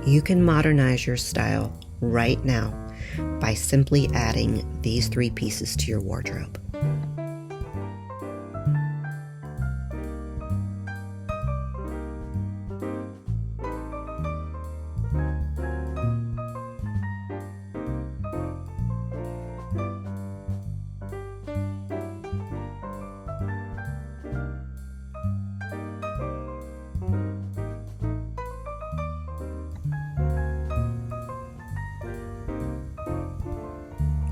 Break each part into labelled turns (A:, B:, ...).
A: You can modernize your style right now by simply adding these 3 pieces to your wardrobe.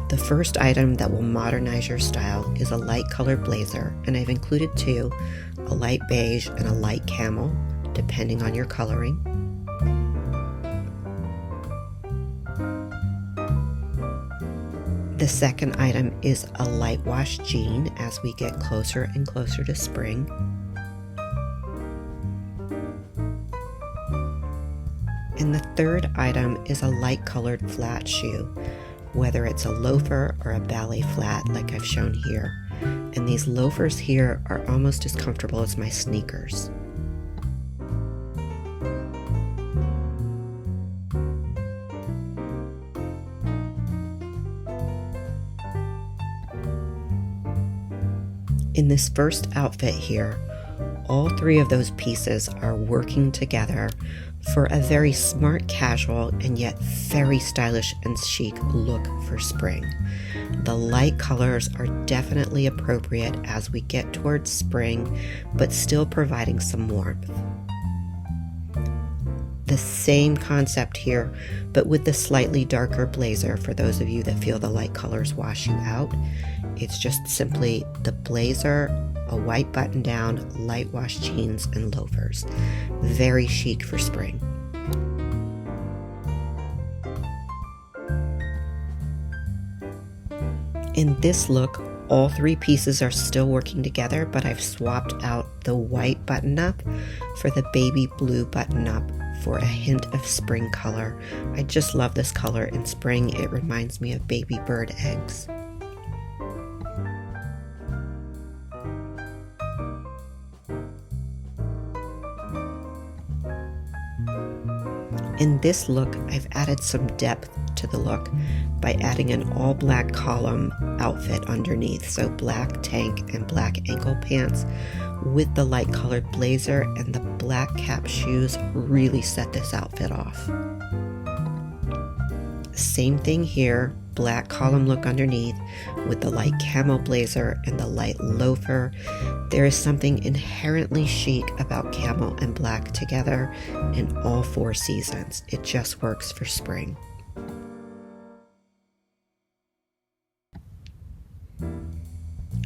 A: The first item that will modernize your style is a light colored blazer, and I've included 2, a light beige and a light camel, depending on your coloring. The second item is a light wash jean as we get closer and closer to spring. And the third item is a light colored flat shoe, whether it's a loafer or a ballet flat like I've shown here. And these loafers here are almost as comfortable as my sneakers. In this first outfit here, all 3 of those pieces are working together for a very smart, casual, and yet very stylish and chic look for spring. The light colors are definitely appropriate as we get towards spring, but still providing some warmth. The same concept here, but with the slightly darker blazer for those of you that feel the light colors wash you out. It's just simply the blazer, a white button down, light wash jeans, and loafers. Very chic for spring. In this look, all 3 pieces are still working together, but I've swapped out the white button-up for the baby blue button-up for a hint of spring color. I just love this color in spring. It reminds me of baby bird eggs. In this look, I've added some depth to the look by adding an all black column outfit underneath. So black tank and black ankle pants with the light colored blazer, and the black cap shoes really set this outfit off. Same thing here, black column look underneath with the light camo blazer and the light loafer. There is something inherently chic about camo and black together in all 4 seasons. It just works for spring.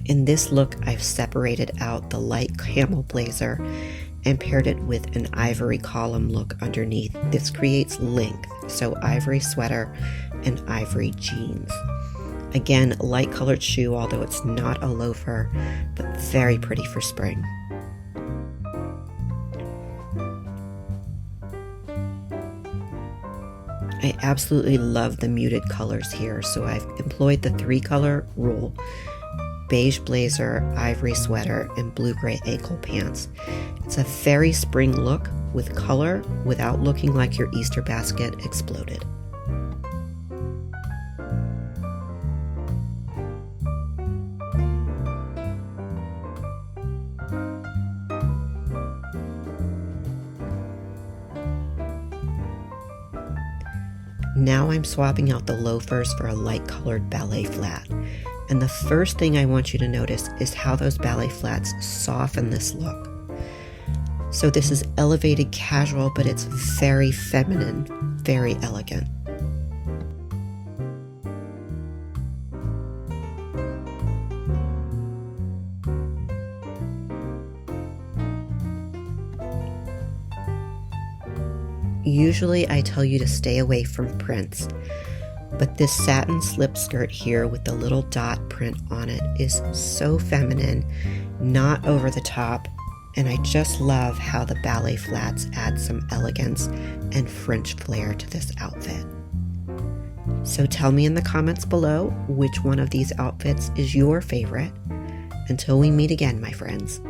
A: In this look, I've separated out the light camel blazer and paired it with an ivory column look underneath. This creates length, so ivory sweater and ivory jeans. Again, light colored shoe, although it's not a loafer, but very pretty for spring. I absolutely love the muted colors here, so I've employed the 3-color rule: beige blazer, ivory sweater, and blue-gray ankle pants. It's a very spring look with color without looking like your Easter basket exploded. Now I'm swapping out the loafers for a light colored ballet flat. And the first thing I want you to notice is how those ballet flats soften this look. So this is elevated casual, but it's very feminine, very elegant. Usually I tell you to stay away from prints, but this satin slip skirt here with the little dot print on it is so feminine, not over the top, and I just love how the ballet flats add some elegance and French flair to this outfit. So tell me in the comments below which one of these outfits is your favorite. Until we meet again, my friends.